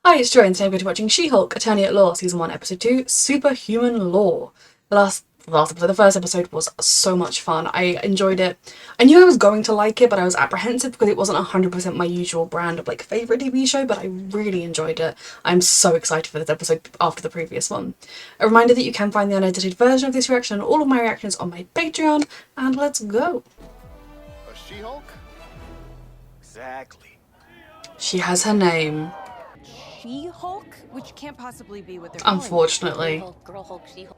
Hi, it's Joy, and today I'm going to be watching She-Hulk, Attorney at Law, Season 1, Episode 2, Superhuman Law. The first episode was so much fun. I enjoyed it. I knew I was going to like it, but I was apprehensive because it wasn't 100% my usual brand of favourite TV show, but I really enjoyed it. I'm so excited for this episode after the previous one. A reminder that you can find the unedited version of this reaction and all of my reactions on my Patreon, and let's go. A She-Hulk? Exactly. She has her name. She-Hulk? Which can't possibly be what they're Unfortunately. Girl Hulk, She-Hulk.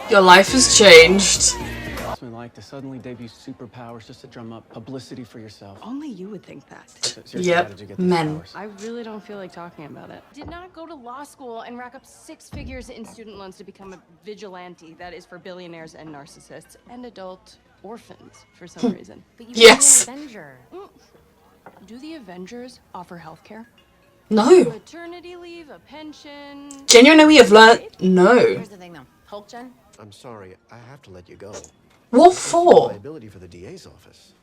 Your life has changed. It's like to suddenly debut superpowers just to drum up publicity for yourself. Only you would think that. Seriously, Yep, how did you get these men. powers? I really don't feel like talking about it. Did not go to law school and rack up 6 figures in student loans to become a vigilante. That is for billionaires and narcissists and adult orphans for some reason. But you Yes. an Avenger. Do the Avengers offer healthcare? No. Maternity leave, a pension. Genuinely have learned. No. Here's the thing though. Hulk Jen? I'm sorry, I have to let you go. What for? Liability for the DA's office.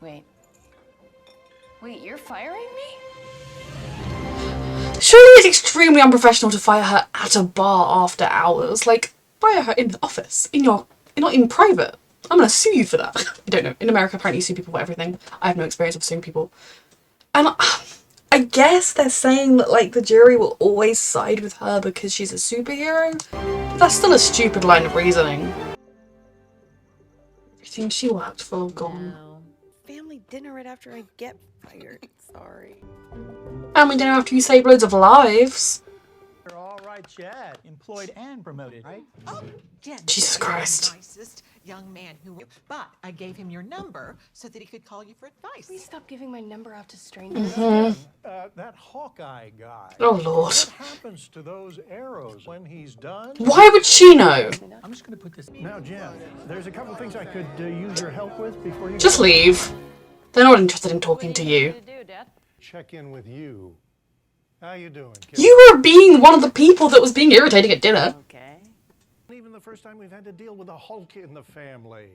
Wait, you're firing me? Surely it's extremely unprofessional to fire her at a bar after hours. Fire her in the office, not in private. I'm gonna sue you for that. I don't know. In America, apparently you sue people for everything. I have no experience of suing people. And I guess they're saying that, the jury will always side with her because she's a superhero. But that's still a stupid line of reasoning. Everything she worked for, gone. No. Family dinner right after I get fired. Sorry. Family dinner after you save loads of lives. You're all right, Chad. Employed and promoted, right? Oh, Jen. Jesus Christ. Nicest young man but I gave him your number so that he could call you for advice. Please stop giving my number out to strangers. That Hawkeye guy. Oh Lord. What happens to those arrows when he's done? Why would she know? I'm just going to put this. Now, Jen, there's a couple things I could use your help with before you Just leave. They're not interested in talking to you. check in with you. How you doing, kid? You were being one of the people that was being irritating at dinner. Okay. Even the first time we've had to deal with a Hulk in the family.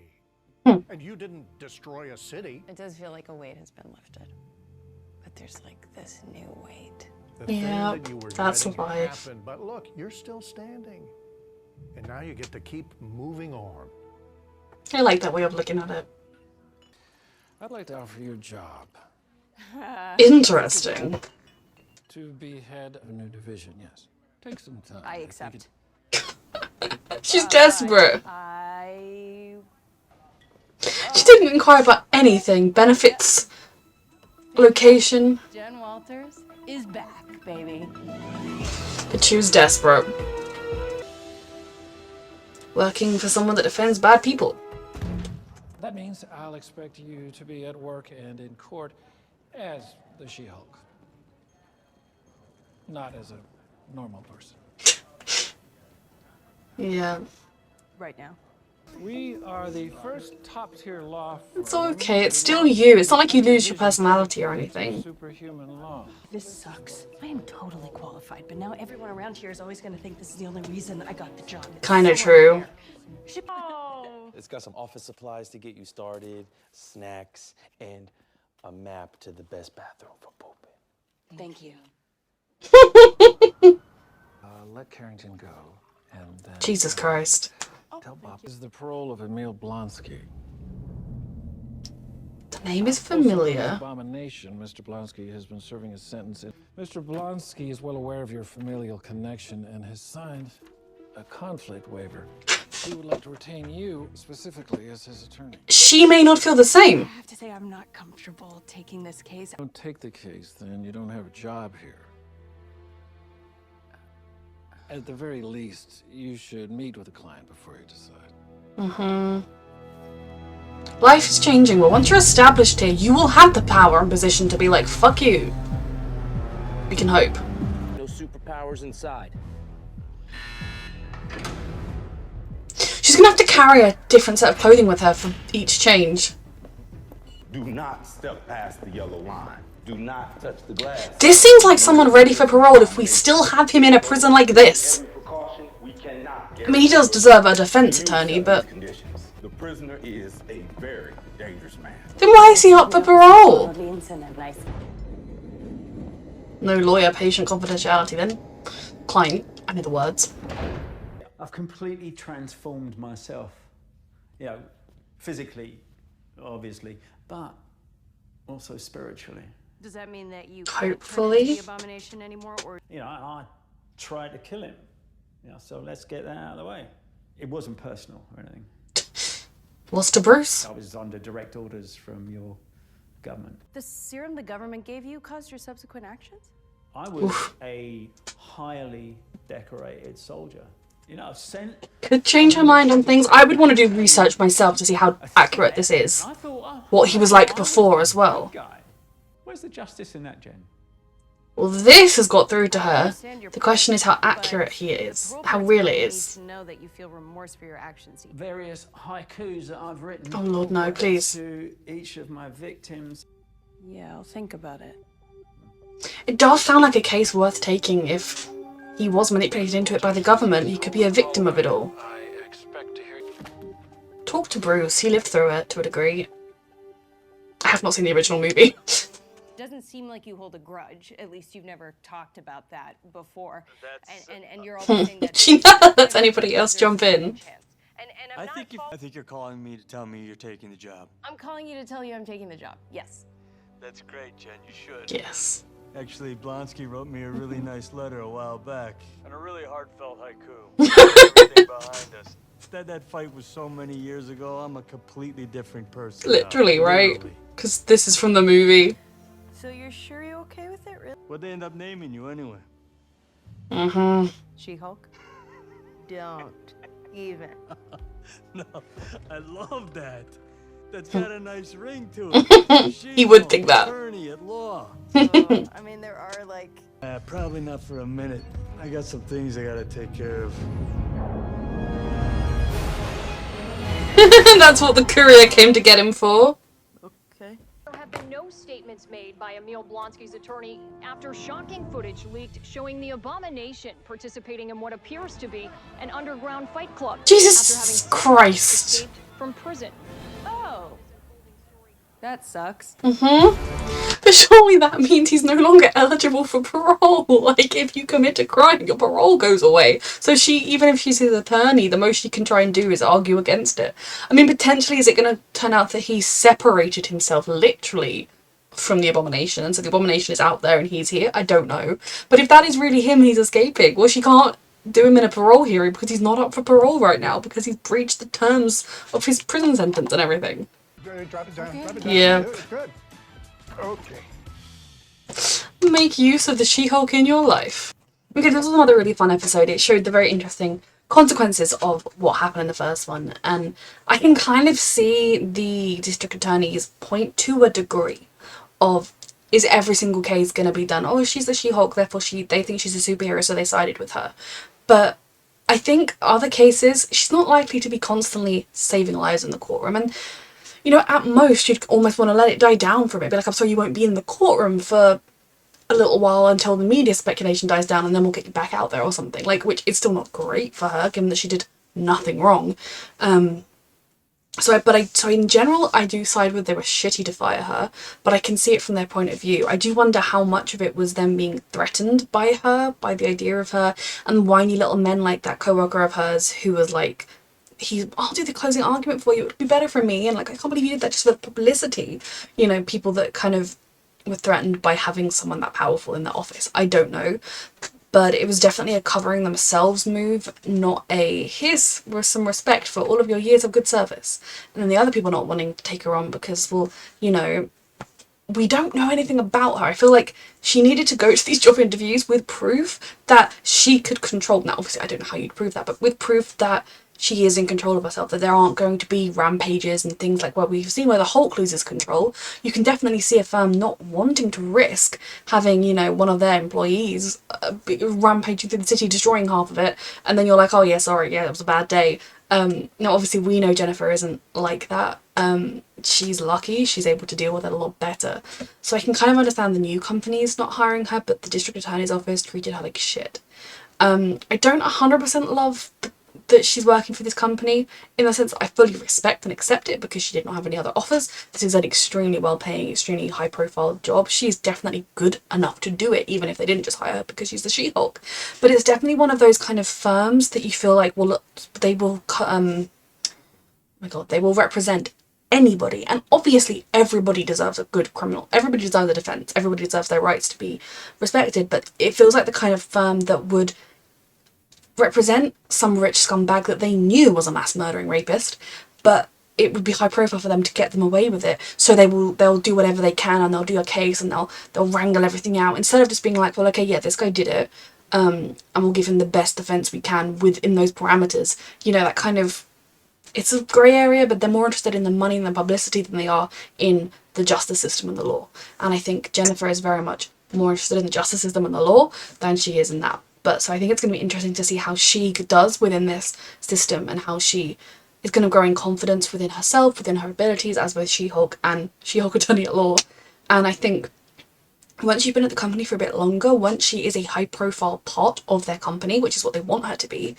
And you didn't destroy a city. It does feel like a weight has been lifted. But there's this new weight. The Yeah, thing that you were that's dreading life. happened, but look, you're still standing. And now you get to keep moving on. I like that way of looking at it. I'd like to offer you a job. Interesting. To be head of a new division, yes. Take some time. I think accept. She's desperate. I... She didn't inquire about anything. Benefits, location. Jen Walters is back, baby. But she was desperate. Working for someone that defends bad people. That means I'll expect you to be at work and in court as the She-Hulk. Not as a normal person. Yeah. Right now. We are the first top-tier law firm. It's okay. It's still you. It's not like you lose your personality or anything. Superhuman law. This sucks. I am totally qualified, but now everyone around here is always going to think this is the only reason I got the job. It's Kinda so true. unfair. Oh. It's got some office supplies to get you started, snacks, and a map to the best bathroom for pooping. Thank you. Let Carrington go, and then... Jesus Christ. Tell Bob. This is the parole of Emil Blonsky. The name is Also, an familiar. abomination. Mr. Blonsky has been serving his sentence. Mr. Blonsky is well aware of your familial connection and has signed a conflict waiver. He would like to retain you specifically as his attorney. She may not feel the I same. have to say I'm not comfortable taking this case. Don't take the case, then you don't have a job here. At the very least, you should meet with the client before you decide. Life is changing. Well, once you're established here, you will have the power and position to be like, fuck you. We can hope. No superpowers inside. She's gonna have to carry a different set of clothing with her for each change. Do not step past the yellow line. Do not touch the glass. This seems like someone ready for parole if we still have him in a prison like this. I mean, he does deserve a defense attorney, but The prisoner is a very dangerous man. then why is he up for parole? No lawyer, patient confidentiality then. Client, I know the words. I've completely transformed myself. You know, physically, obviously, but also spiritually. Does that mean that you Hopefully. can't turn into the abomination anymore, or You know, I tried to kill him. You know, so let's get that out of the way. It wasn't personal or anything. What's to Bruce? I was under direct orders from your government. the serum the government gave you caused your subsequent actions? I was a highly decorated soldier. You know, sent. Could change her mind on things. I would want to do research myself to see how accurate this is. I thought, What he was like before as well. guy. Where's the justice in that, Jen? Well, this has got through to her. The question is how accurate he is. How real it is. To know that you feel remorse for your actions. Various haikus that I've written. Oh Lord, no, please. To each of my victims. Yeah, I'll think about it. It does sound like a case worth taking if he was manipulated into it by the government. He could be a victim of it all. Talk to Bruce. He lived through it to a degree. I have not seen the original movie. Doesn't seem like you hold a grudge. At least you've never talked about that before. And you're always saying that She never lets anybody else jump in. I'm I think you're calling me to tell me you're taking the job. I'm calling you to tell you I'm taking the job. Yes. That's great, Jen. You should. Yes. Actually, Blonsky wrote me a really nice letter a while back. And a really heartfelt haiku. Everything behind us. That fight was so many years ago, I'm a completely different person. Literally, now. right? Literally. Because this is from the movie. So you're sure you're okay with it, really? What'd they end up naming you anyway? Mm-hmm. She-Hulk? Don't even. No, I love that. That's got a nice ring to it. He would think that. Attorney at law. I mean, there are like... Probably not for a minute. I got some things I gotta take care of. That's what the courier came to get him for. Okay. There have been no statements made by Emil Blonsky's attorney after shocking footage leaked showing the abomination participating in what appears to be an underground fight club. Jesus Christ. Escaped from prison. Oh. That sucks. But surely that means he's no longer eligible for parole. Like, if you commit a crime, your parole goes away. So even if she's his attorney, the most she can try and do is argue against it. I mean, potentially, is it going to turn out that he separated himself literally from the abomination, and so the abomination is out there and he's here? I don't know. But if that is really him, he's escaping. Well, she can't do him in a parole hearing because he's not up for parole right now because he's breached the terms of his prison sentence and everything. Drop it down. Drop it down. Yeah. Good. Okay. Make use of the She-Hulk in your life. Okay, this was another really fun episode. It showed the very interesting consequences of what happened in the first one, and I can kind of see the district attorney's point to a degree of, is every single case going to be done, oh, she's the She-Hulk, therefore they think she's a superhero, so they sided with her. But I think other cases, she's not likely to be constantly saving lives in the courtroom, and you know, at most, you'd almost want to let it die down for a bit. Be like, I'm sorry, you won't be in the courtroom for a little while until the media speculation dies down, and then we'll get you back out there or something. Like, which is still not great for her, given that she did nothing wrong. So in general, I do side with they were shitty to fire her, but I can see it from their point of view. I do wonder how much of it was them being threatened by her, by the idea of her, and whiny little men like that coworker of hers who was like, I'll do the closing argument for you, it would be better for me, and like, I can't believe you did that just for publicity. You know, people that kind of were threatened by having someone that powerful in their office. I don't know, but it was definitely a covering themselves move, not a here's some respect for all of your years of good service. And then the other people not wanting to take her on because, well, you know, we don't know anything about her. I feel like she needed to go to these job interviews with proof that she could control. Now, obviously, I don't know how you'd prove that, but with proof that she is in control of herself, that there aren't going to be rampages and things like what we've seen where the Hulk loses control. You can definitely see a firm not wanting to risk having, you know, one of their employees rampaging through the city, destroying half of it, and then you're like, oh yeah, sorry, yeah, it was a bad day. Now, obviously, we know Jennifer isn't like that. She's lucky, she's able to deal with it a lot better. So I can kind of understand the new companies not hiring her, but the district attorney's office treated her like shit. I don't 100% love that she's working for this company, in the sense that I fully respect and accept it because she did not have any other offers. This is an extremely well-paying, extremely high-profile job. She's definitely good enough to do it, even if they didn't just hire her because she's the She-Hulk. But it's definitely one of those kind of firms that you feel like, well, look, they will, oh my god, they will represent anybody, and obviously everybody deserves a good criminal, everybody deserves a defense, everybody deserves their rights to be respected, but it feels like the kind of firm that would represent some rich scumbag that they knew was a mass murdering rapist, but it would be high profile for them to get them away with it, so they'll do whatever they can, and they'll do a case, and they'll wrangle everything out, instead of just being like, well, okay, yeah, this guy did it, and we'll give him the best defense we can within those parameters. You know, that kind of, it's a grey area, but they're more interested in the money and the publicity than they are in the justice system and the law. And I think Jennifer is very much more interested in the justice system and the law than she is in that. But so I think it's going to be interesting to see how she does within this system, and how she is going to grow in confidence within herself, within her abilities as both She-Hulk and She-Hulk Attorney at Law. And I think once you've been at the company for a bit longer, once she is a high profile part of their company, which is what they want her to be,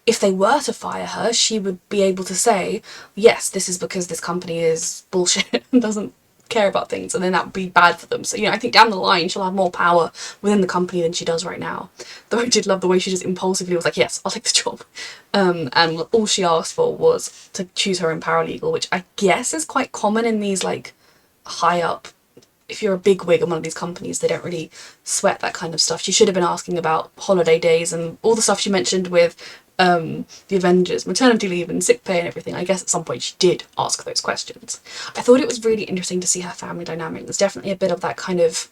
if they were to fire her, she would be able to say, yes, this is because this company is bullshit and doesn't care about things, and then that would be bad for them. So, you know, I think down the line she'll have more power within the company than she does right now. Though I did love the way she just impulsively was like, yes, I'll take this job. And all she asked for was to choose her own paralegal, which I guess is quite common in these, like, high up, if you're a big wig in one of these companies, they don't really sweat that kind of stuff. She should have been asking about holiday days and all the stuff she mentioned with the Avengers, maternity leave and sick pay and everything. I guess at some point she did ask those questions. I thought it was really interesting to see her family dynamic. There's definitely a bit of that kind of,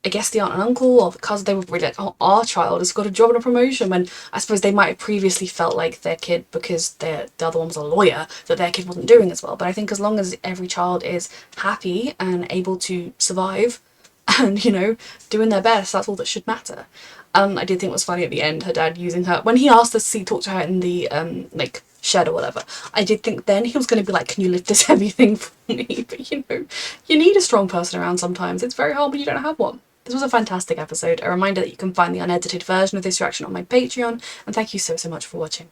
I guess, the aunt and uncle or the cousin, they were really like, oh, our child has got a job and a promotion, when I suppose they might have previously felt like their kid, because the other one was a lawyer, that their kid wasn't doing as well. But I think as long as every child is happy and able to survive and, you know, doing their best, that's all that should matter. I did think it was funny at the end, her dad using her, when he asked us to talk to her in the, like, shed or whatever, I did think then he was going to be like, can you lift this heavy thing for me? But, you know, you need a strong person around sometimes. It's very hard when you don't have one. This was a fantastic episode. A reminder that you can find the unedited version of this reaction on my Patreon, and thank you so much for watching.